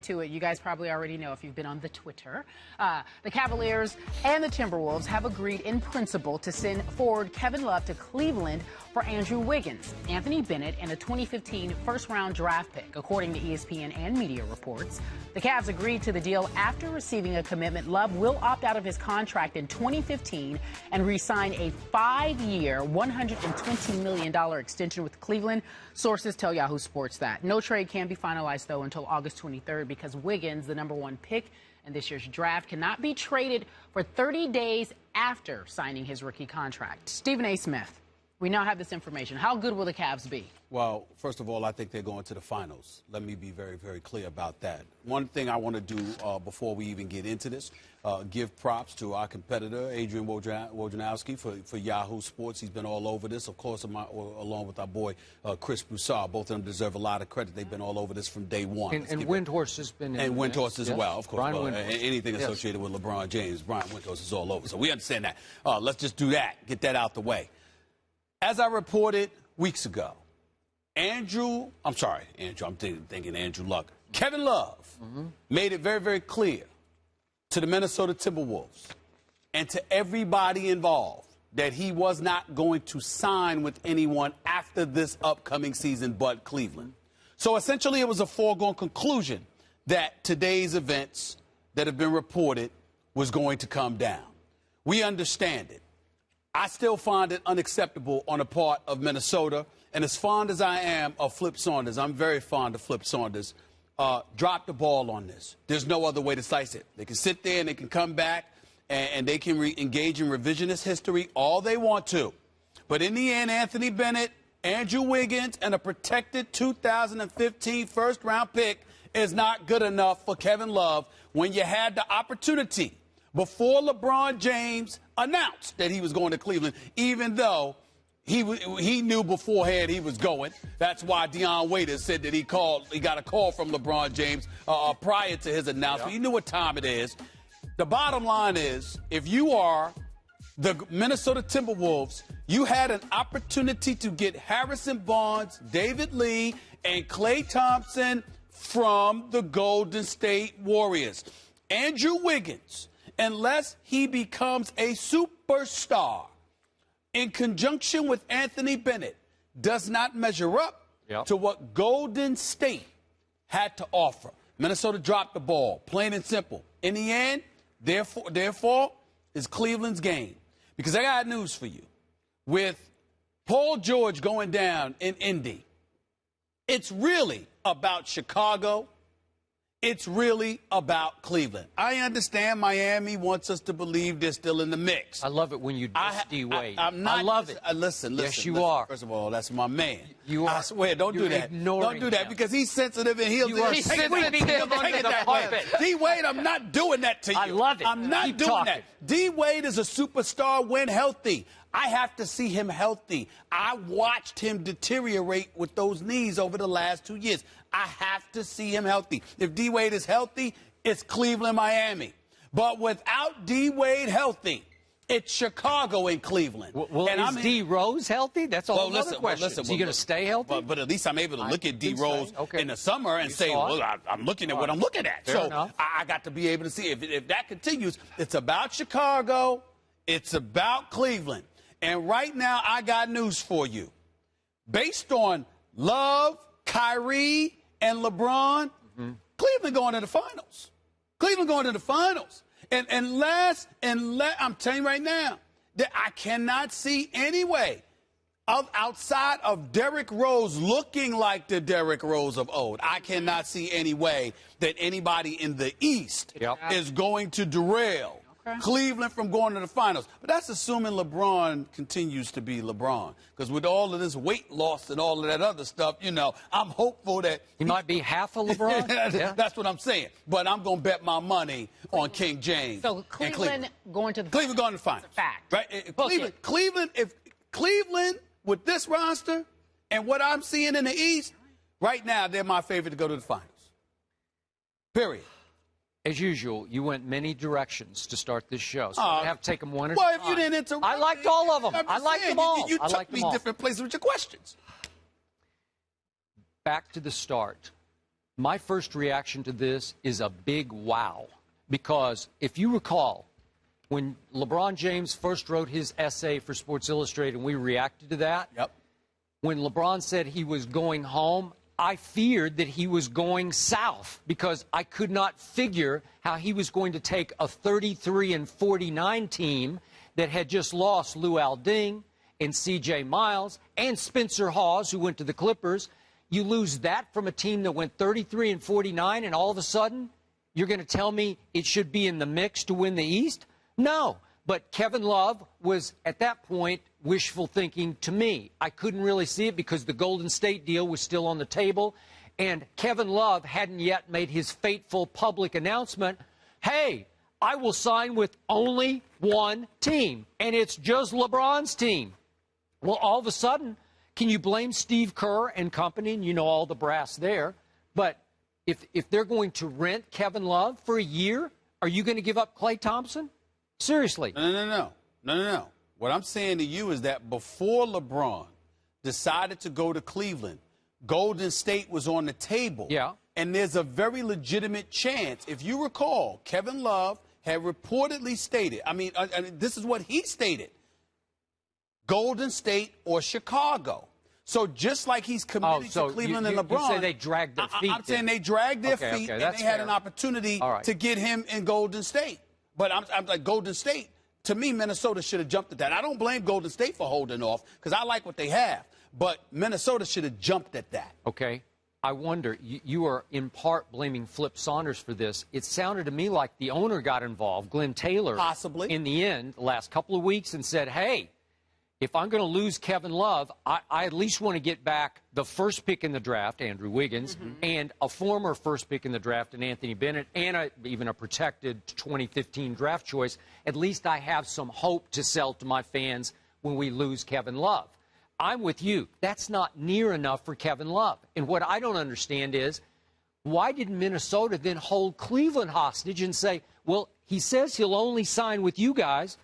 to it. You guys probably already know if you've been on the Twitter. The Cavaliers and the Timberwolves have agreed in principle to send forward Kevin Love to Cleveland for Andrew Wiggins, Anthony Bennett, and a 2015 first-round draft pick, according to ESPN and media reports. The Cavs agreed to the deal after receiving a commitment. Love will opt out of his contract in 2015 and re-sign a 5-year, $120 million extension with Cleveland. Sources tell Yahoo Sports that. No trade can be finalized, though, until August 23rd because Wiggins, the #1 pick in this year's draft, cannot be traded for 30 days after signing his rookie contract. Stephen A. Smith, we now have this information. How good will the Cavs be? Well, first of all, I think they're going to the finals. Let me be very, very clear about that. One thing I want to do before we even get into this, give props to our competitor, Adrian Wojnarowski, for Yahoo Sports. He's been all over this, of course, along with our boy Chris Broussard. Both of them deserve a lot of credit. They've been all over this from day one. And Windhorst has been in. And Windhorst as well, of course. Anything yes. associated with LeBron James, Brian Windhorst is all over. So we understand that. Let's just do that, get that out the way. As I reported weeks ago, I'm thinking Andrew Luck. Kevin Love made it very, very clear to the Minnesota Timberwolves and to everybody involved that he was not going to sign with anyone after this upcoming season but Cleveland. So essentially it was a foregone conclusion that today's events that have been reported was going to come down. We understand it. I still find it unacceptable on the part of Minnesota. And as fond as I am of Flip Saunders, I'm very fond of Flip Saunders, drop the ball on this. There's no other way to slice it. They can sit there and they can come back and they can engage in revisionist history all they want to. But in the end, Anthony Bennett, Andrew Wiggins, and a protected 2015 first-round pick is not good enough for Kevin Love when you had the opportunity before LeBron James announced that he was going to Cleveland, even though he knew beforehand he was going. That's why Dion Waiters said that he got a call from LeBron James prior to his announcement. He knew what time it is. The bottom line is, if you are the Minnesota Timberwolves, you had an opportunity to get Harrison Barnes, David Lee, and Klay Thompson from the Golden State Warriors. Andrew Wiggins, unless he becomes a superstar, in conjunction with Anthony Bennett, does not measure up to what Golden State had to offer. Minnesota dropped the ball, plain and simple. In the end, therefore, is Cleveland's game. Because I got news for you. With Paul George going down in Indy, it's really about Chicago. It's really about Cleveland. I understand Miami wants us to believe they're still in the mix. I love it when you diss D. Wade. I'm not. I love it. Listen. Yes, you are. First of all, that's my man. You are. I swear, don't do that. Don't do that because he's sensitive and he'll take it that way. D. Wade, I'm not doing that to you. I love it. I'm not doing that. D. Wade is a superstar when healthy. I have to see him healthy. I watched him deteriorate with those knees over the last 2 years. I have to see him healthy. If D. Wade is healthy, it's Cleveland, Miami. But without D. Wade healthy, it's Chicago and Cleveland. Well, is D. Rose healthy? That's a whole other question. Is he going to stay healthy? But at least I'm able to look at D. Rose in the summer and say, well, I'm looking at what I'm looking at. So I got to be able to see. If that continues, it's about Chicago. It's about Cleveland. And right now, I got news for you. Based on Love, Kyrie, and LeBron, Cleveland going to the finals. Cleveland going to the finals. And unless I'm telling you right now, that I cannot see any way outside of Derrick Rose looking like the Derrick Rose of old. I cannot see any way that anybody in the East is going to derail Cleveland from going to the finals. But that's assuming LeBron continues to be LeBron. Because with all of this weight loss and all of that other stuff, you know, I'm hopeful that he might be half a LeBron. That's what I'm saying. But I'm going to bet my money on King James. So Cleveland going to the Cleveland going to the finals. It's a fact. Right? If Cleveland with this roster and what I'm seeing in the East, right now they're my favorite to go to the finals. Period. As usual, you went many directions to start this show, so I have to take them one at a time. Well, if you didn't interrupt I liked all of them. I liked them all. You took me different places with your questions. Back to the start. My first reaction to this is a big wow. Because if you recall, when LeBron James first wrote his essay for Sports Illustrated and we reacted to that, when LeBron said he was going home, I feared that he was going south because I could not figure how he was going to take a 33-49 team that had just lost Lou Ding and C.J. Miles and Spencer Hawes, who went to the Clippers. You lose that from a team that went 33-49, and all of a sudden you're going to tell me it should be in the mix to win the East? No. But Kevin Love was, at that point, wishful thinking to me. I couldn't really see it because the Golden State deal was still on the table, and Kevin Love hadn't yet made his fateful public announcement, hey, I will sign with only one team, and it's just LeBron's team. Well, all of a sudden, can you blame Steve Kerr and company, and you know all the brass there, but if they're going to rent Kevin Love for a year, are you going to give up Klay Thompson? Seriously. No. What I'm saying to you is that before LeBron decided to go to Cleveland, Golden State was on the table. Yeah. And there's a very legitimate chance. If you recall, Kevin Love had reportedly stated, this is what he stated, Golden State or Chicago. So just like he's committed to Cleveland and LeBron. You say they dragged their feet. I'm saying they dragged their feet, and they had an opportunity to get him in Golden State. But I'm like, Golden State, to me, Minnesota should have jumped at that. I don't blame Golden State for holding off because I like what they have. But Minnesota should have jumped at that. Okay. I wonder, you are in part blaming Flip Saunders for this. It sounded to me like the owner got involved, Glenn Taylor, possibly in the end, the last couple of weeks, and said, hey, if I'm going to lose Kevin Love, I at least want to get back the first pick in the draft, Andrew Wiggins, and a former first pick in the draft, and Anthony Bennett, and even a protected 2015 draft choice. At least I have some hope to sell to my fans when we lose Kevin Love. I'm with you. That's not near enough for Kevin Love. And what I don't understand is, why did Minnesota then hold Cleveland hostage and say, well, he says he'll only sign with you guys.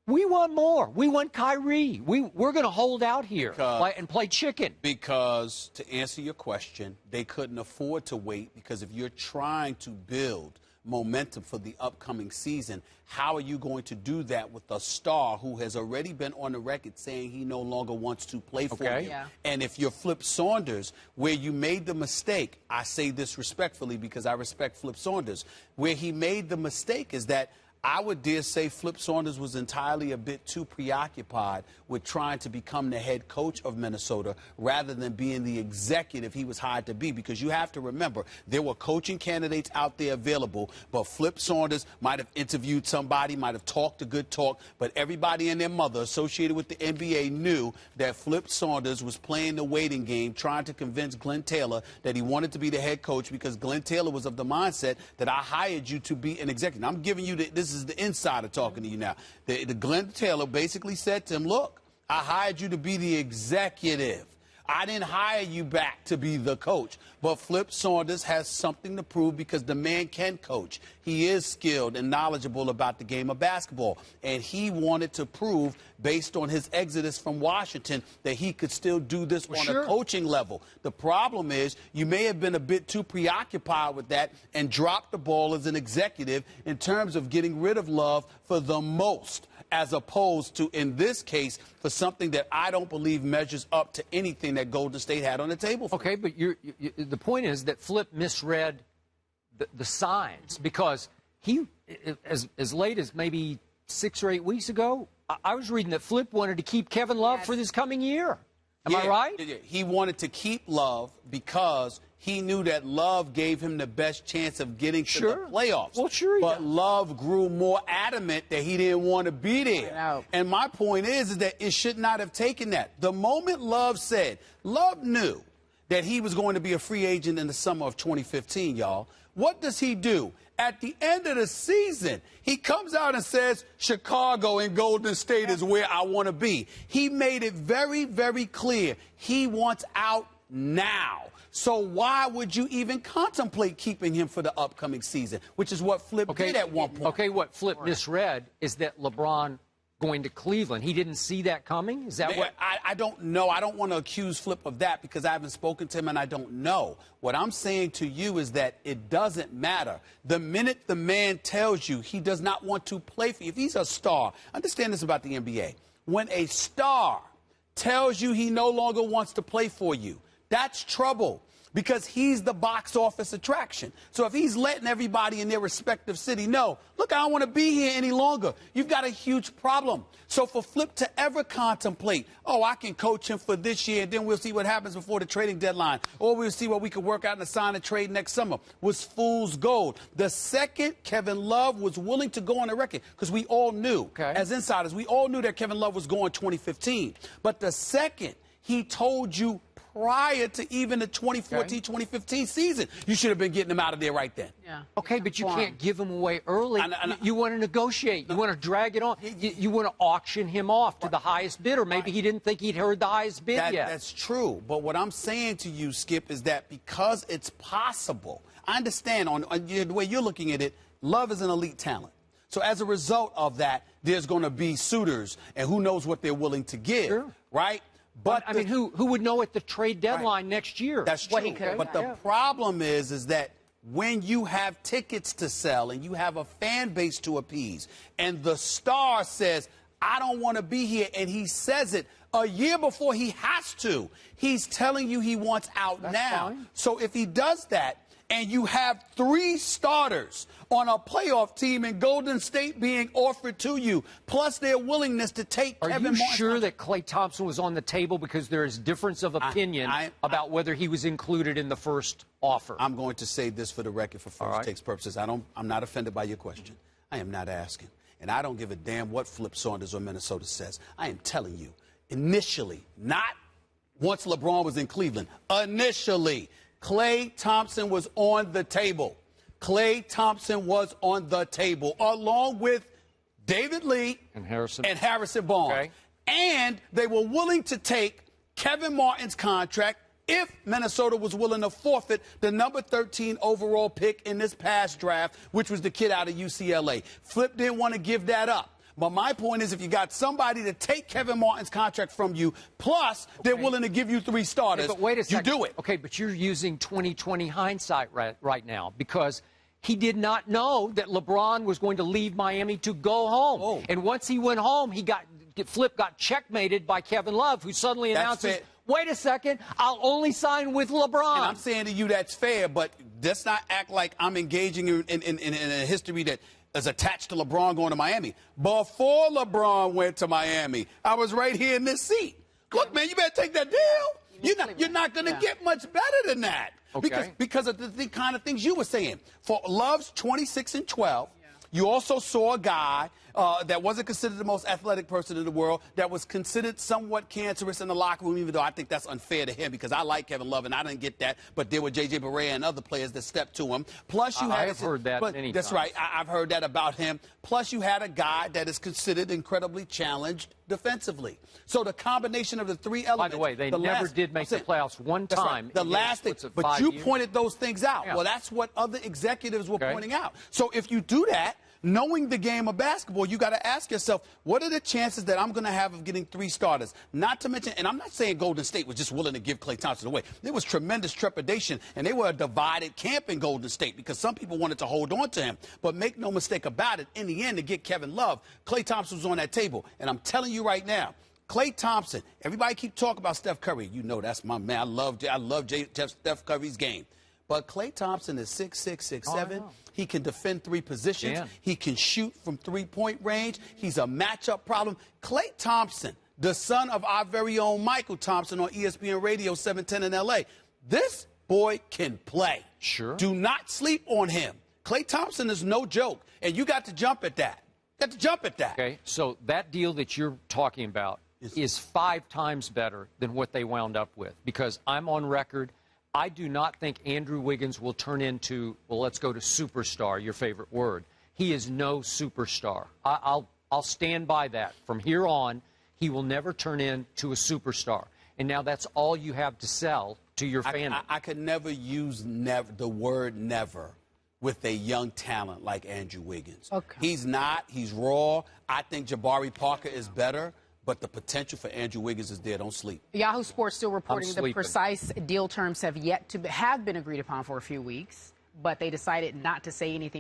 We want more. We want Kyrie. We're going to hold out here and play chicken. Because, to answer your question, they couldn't afford to wait, because if you're trying to build momentum for the upcoming season, how are you going to do that with a star who has already been on the record saying he no longer wants to play for you? Yeah. And if you're Flip Saunders, where you made the mistake, I say this respectfully because I respect Flip Saunders, where he made the mistake is that I would dare say Flip Saunders was entirely a bit too preoccupied with trying to become the head coach of Minnesota rather than being the executive he was hired to be. Because you have to remember, there were coaching candidates out there available, but Flip Saunders might have interviewed somebody, might have talked a good talk, but everybody and their mother associated with the NBA knew that Flip Saunders was playing the waiting game, trying to convince Glenn Taylor that he wanted to be the head coach, because Glenn Taylor was of the mindset that I hired you to be an executive. I'm giving you this is the insider talking to you now. The Glenn Taylor basically said to him, look, I hired you to be the executive. I didn't hire you back to be the coach. But Flip Saunders has something to prove because the man can coach. He is skilled and knowledgeable about the game of basketball. And he wanted to prove, based on his exodus from Washington, that he could still do this on a coaching level. The problem is you may have been a bit too preoccupied with that and dropped the ball as an executive in terms of getting rid of Love for the most, as opposed to, in this case, for something that I don't believe measures up to anything that Golden State had on the table for. Okay, but the point is that Flip misread the signs, because he, as late as maybe 6 or 8 weeks ago, I was reading that Flip wanted to keep Kevin Love for this coming year. Am I right? Yeah. He wanted to keep Love because he knew that Love gave him the best chance of getting to the playoffs. Well, sure. But Love grew more adamant that he didn't want to be there. And my point is that it should not have taken that. The moment Love said, Love knew that he was going to be a free agent in the summer of 2015, y'all. What does he do? At the end of the season, he comes out and says, Chicago and Golden State is where I want to be. He made it very, very clear he wants out now. So why would you even contemplate keeping him for the upcoming season, which is what Flip did at one point. Okay, what Flip misread is that LeBron going to Cleveland. He didn't see that coming? Is that what? I don't know. I don't want to accuse Flip of that because I haven't spoken to him and I don't know. What I'm saying to you is that it doesn't matter. The minute the man tells you he does not want to play for you, if he's a star, understand this about the NBA. When a star tells you he no longer wants to play for you, that's trouble. Because he's the box office attraction. So if he's letting everybody in their respective city know, look, I don't want to be here any longer, you've got a huge problem. So for Flip to ever contemplate, oh, I can coach him for this year, and then we'll see what happens before the trading deadline, or we'll see what we can work out in a sign and trade next summer, was fool's gold. The second Kevin Love was willing to go on the record, because we all knew, as insiders, we all knew that Kevin Love was going 2015. But the second he told you prior to even the 2014-2015 season, you should have been getting him out of there right then. Yeah. Okay, but you can't give him away early. You want to negotiate. You want to drag it on. You want to auction him off to the highest bidder. Maybe he didn't think he'd heard the highest bid yet. That's true. But what I'm saying to you, Skip, is that because it's possible, I understand on the way you're looking at it, Love is an elite talent. So as a result of that, there's going to be suitors, and who knows what they're willing to give, right? But I mean, who would know at the trade deadline next year? That's true. But the problem is that when you have tickets to sell and you have a fan base to appease, and the star says, I don't want to be here, and he says it a year before he has to, he's telling you he wants out now. So if he does that, and you have 3 starters on a playoff team in Golden State being offered to you, plus their willingness to take Kevin Martin. Are you sure that Klay Thompson was on the table? Because there is difference of opinion about whether he was included in the first offer. I'm going to say this for the record for first takes purposes. I'm not offended by your question. I am not asking. And I don't give a damn what Flip Saunders or Minnesota says. I am telling you, initially, not once LeBron was in Cleveland, initially, Klay Thompson was on the table. Klay Thompson was on the table, along with David Lee and Harrison Barnes. And they were willing to take Kevin Martin's contract if Minnesota was willing to forfeit the number 13 overall pick in this past draft, which was the kid out of UCLA. Flip didn't want to give that up. But my point is, if you got somebody to take Kevin Martin's contract from you, plus they're willing to give you 3 starters, but wait a second. You do it. Okay, but you're using 2020 hindsight right now, because he did not know that LeBron was going to leave Miami to go home. And once he went home, Flip got checkmated by Kevin Love, who suddenly announces, wait a second, I'll only sign with LeBron. And I'm saying to you that's fair, but let's not act like I'm engaging in a history that is attached to LeBron going to Miami. Before LeBron went to Miami, I was right here in this seat. Look, man, you better take that deal. You're not going to get much better than that. Because of the kind of things you were saying. For Love's 26-12, you also saw a guy that wasn't considered the most athletic person in the world, that was considered somewhat cancerous in the locker room, even though I think that's unfair to him because I like Kevin Love and I didn't get that. But there were J.J. Barea and other players that stepped to him. Plus, you I've heard that many times. That's right. I've heard that about him. Plus, you had a guy that is considered incredibly challenged defensively. So the combination of the 3 elements. By the way, they never did make the playoffs one time. Right. The last thing. But you pointed those things out. Well, that's what other executives were pointing out. So if you do that, knowing the game of basketball, you got to ask yourself, what are the chances that I'm going to have of getting 3 starters? Not to mention, and I'm not saying Golden State was just willing to give Klay Thompson away. There was tremendous trepidation, and they were a divided camp in Golden State because some people wanted to hold on to him. But make no mistake about it, in the end, to get Kevin Love, Klay Thompson was on that table. And I'm telling you right now, Klay Thompson, everybody keep talking about Steph Curry. You know that's my man. I love Steph Curry's game. But Klay Thompson is 6'6", 6'7". He can defend 3 positions. He can shoot from 3-point range. He's a matchup problem. Klay Thompson, the son of our very own Michael Thompson on ESPN Radio 710 in L.A., this boy can play. Do not sleep on him. Klay Thompson is no joke, and you got to jump at that. Okay, so that deal that you're talking about is 5 times better than what they wound up with, because I'm on record. I do not think Andrew Wiggins will turn into, well, let's go to superstar, your favorite word. He is no superstar. I'll stand by that. From here on, he will never turn into a superstar. And now that's all you have to sell to your fan. I could never use the word never with a young talent like Andrew Wiggins. Okay. He's not. He's raw. I think Jabari Parker is better, but the potential for Andrew Wiggins is there. Don't sleep. Yahoo Sports still reporting the sleeping. precise deal terms have yet to have been agreed upon for a few weeks, but they decided not to say anything